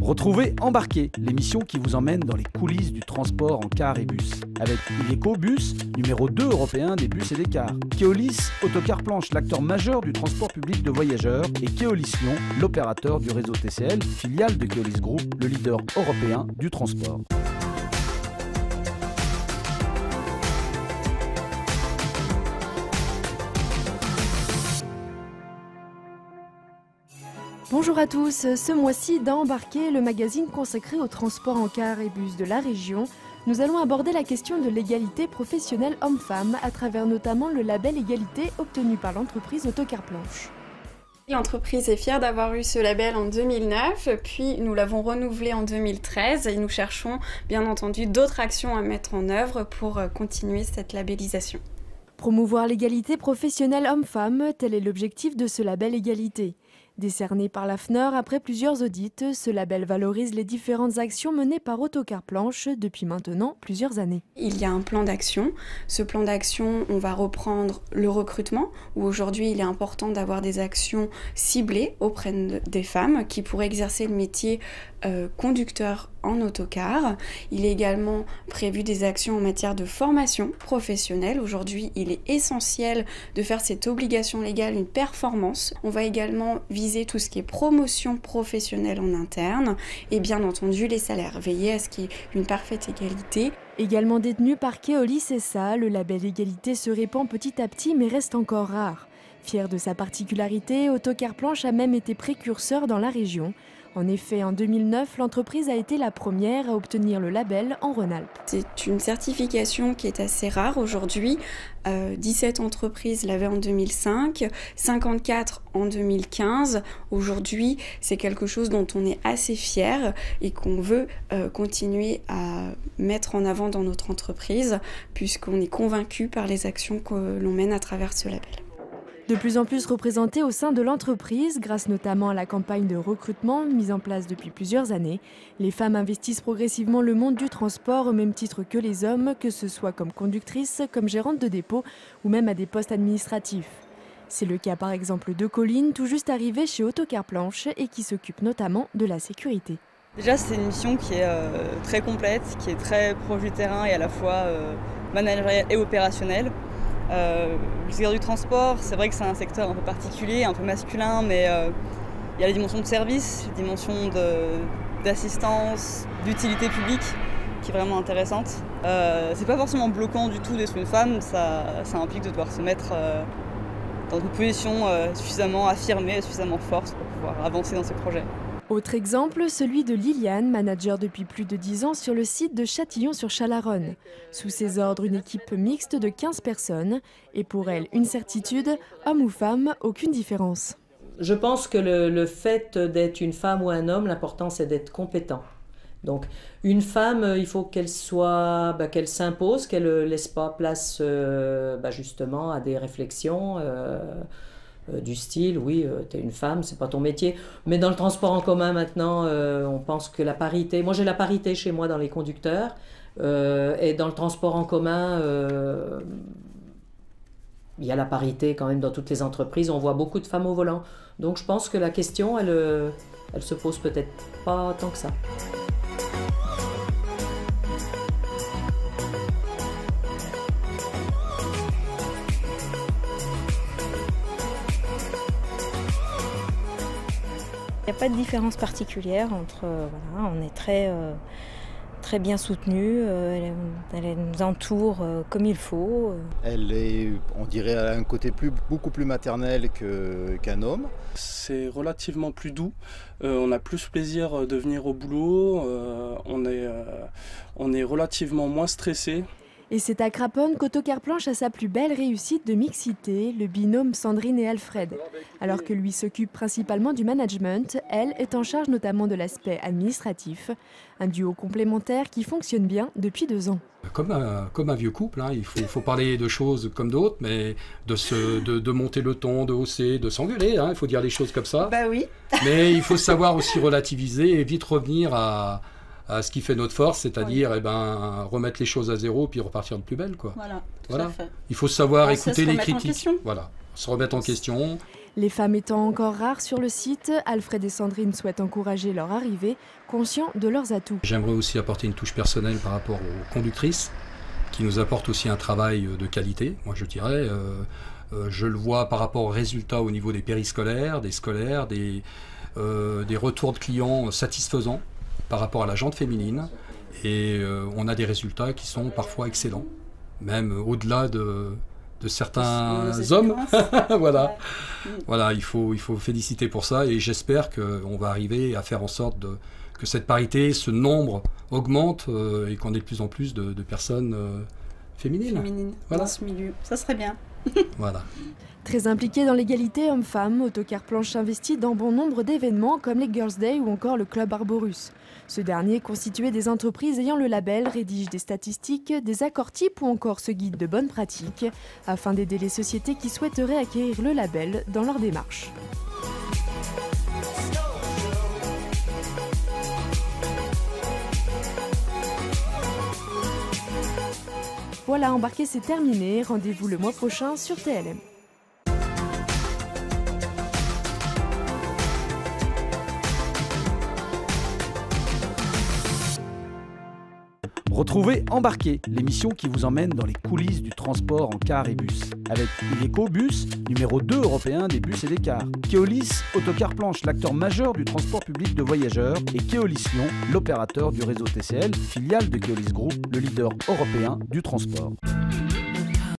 Retrouvez Embarqué, l'émission qui vous emmène dans les coulisses du transport en car et bus. Avec Iveco Bus, numéro 2 européen des bus et des cars. Keolis, autocar planche, l'acteur majeur du transport public de voyageurs. Et Keolis Lyon, l'opérateur du réseau TCL, filiale de Keolis Group, le leader européen du transport. Bonjour à tous, ce mois-ci dans Embarqué, le magazine consacré au transport en car et bus de la région, nous allons aborder la question de l'égalité professionnelle homme-femme à travers notamment le label égalité obtenu par l'entreprise Autocar Planche. L'entreprise est fière d'avoir eu ce label en 2009, puis nous l'avons renouvelé en 2013 et nous cherchons bien entendu d'autres actions à mettre en œuvre pour continuer cette labellisation. Promouvoir l'égalité professionnelle homme-femme, tel est l'objectif de ce label égalité. Décerné par la FNEUR après plusieurs audits, ce label valorise les différentes actions menées par Autocar Planche depuis maintenant plusieurs années. Il y a un plan d'action. Ce plan d'action, on va reprendre le recrutement, où aujourd'hui il est important d'avoir des actions ciblées auprès des femmes qui pourraient exercer le métier conducteur en autocar. Il est également prévu des actions en matière de formation professionnelle. Aujourd'hui, il est essentiel de faire cette obligation légale une performance. On va également viser tout ce qui est promotion professionnelle en interne et bien entendu les salaires. Veiller à ce qu'il y ait une parfaite égalité. Également détenu par Keolis SA, le label égalité se répand petit à petit mais reste encore rare. Fier de sa particularité, Autocar Planche a même été précurseur dans la région. En effet, en 2009, l'entreprise a été la première à obtenir le label en Rhône-Alpes. C'est une certification qui est assez rare aujourd'hui. 17 entreprises l'avaient en 2005, 54 en 2015. Aujourd'hui, c'est quelque chose dont on est assez fier et qu'on veut continuer à mettre en avant dans notre entreprise, puisqu'on est convaincu par les actions que l'on mène à travers ce label. De plus en plus représentées au sein de l'entreprise, grâce notamment à la campagne de recrutement mise en place depuis plusieurs années, les femmes investissent progressivement le monde du transport au même titre que les hommes, que ce soit comme conductrices, comme gérantes de dépôt ou même à des postes administratifs. C'est le cas par exemple de Colline, tout juste arrivée chez Autocar Planche et qui s'occupe notamment de la sécurité. Déjà, c'est une mission qui est très complète, qui est très proche du terrain et à la fois managériale et opérationnelle. Le secteur du transport, c'est vrai que c'est un secteur un peu particulier, un peu masculin, mais il y a les dimensions de service, les dimensions d'assistance, d'utilité publique qui est vraiment intéressante. C'est pas forcément bloquant du tout d'être une femme, ça implique de devoir se mettre dans une position suffisamment affirmée, suffisamment forte pour pouvoir avancer dans ces projets. Autre exemple, celui de Liliane, manager depuis plus de 10 ans sur le site de Châtillon-sur-Chalaronne. Sous ses ordres, une équipe mixte de 15 personnes. Et pour elle, une certitude, homme ou femme, aucune différence. Je pense que le fait d'être une femme ou un homme, l'important c'est d'être compétent. Donc une femme, il faut qu'elle s'impose, qu'elle ne laisse pas place justement à des réflexions. Du style, oui, t'es une femme, c'est pas ton métier. Mais dans le transport en commun maintenant, on pense que la parité... Moi, j'ai la parité chez moi dans les conducteurs. Et dans le transport en commun, il y a la parité quand même dans toutes les entreprises. On voit beaucoup de femmes au volant. Donc, je pense que la question, elle se pose peut-être pas tant que ça. Il n'y a pas de différence particulière entre, on est très bien soutenus, elle nous entoure comme il faut. Elle est, on dirait, à un côté beaucoup plus maternel qu'un homme. C'est relativement plus doux, on a plus plaisir de venir au boulot, on est relativement moins stressé. Et c'est à Craponne qu'Autocar Planche a sa plus belle réussite de mixité, le binôme Sandrine et Alfred. Alors que lui s'occupe principalement du management, elle est en charge notamment de l'aspect administratif. Un duo complémentaire qui fonctionne bien depuis 2 ans. Comme un vieux couple, hein, il faut parler de choses comme d'autres, mais de monter le ton, de hausser, de s'engueuler, hein, il faut dire les choses comme ça. Bah oui. Mais il faut savoir aussi relativiser et vite revenir à ce qui fait notre force, c'est-à-dire remettre les choses à zéro puis repartir de plus belle, quoi. Voilà, tout à fait. Il faut savoir écouter les critiques. Voilà, se remettre en question. Les femmes étant encore rares sur le site, Alfred et Sandrine souhaitent encourager leur arrivée, conscients de leurs atouts. J'aimerais aussi apporter une touche personnelle par rapport aux conductrices, qui nous apportent aussi un travail de qualité. Moi je dirais, je le vois par rapport aux résultats au niveau des périscolaires, des scolaires, des retours de clients satisfaisants par rapport à la jante féminine. Et on a des résultats qui sont parfois excellents, même au-delà de certains hommes. Voilà. Voilà, il faut féliciter pour ça et j'espère qu'on va arriver à faire en sorte que cette parité, ce nombre augmente et qu'on ait de plus en plus de personnes féminines. Voilà. Dans ce milieu, ça serait bien. Voilà. Très impliqué dans l'égalité homme-femme, Autocar Planche investit dans bon nombre d'événements comme les Girls' Day ou encore le Club Arborus. Ce dernier, constitué des entreprises ayant le label, rédige des statistiques, des accords types ou encore ce guide de bonnes pratiques, afin d'aider les sociétés qui souhaiteraient acquérir le label dans leur démarche. Voilà, Embarquer, c'est terminé. Rendez-vous le mois prochain sur TLM. Retrouvez Embarquer, l'émission qui vous emmène dans les coulisses du transport en car et bus. Avec Iveco Bus, numéro 2 européen des bus et des cars. Keolis Autocar Planche, l'acteur majeur du transport public de voyageurs. Et Keolis Lyon, l'opérateur du réseau TCL, filiale de Keolis Group, le leader européen du transport.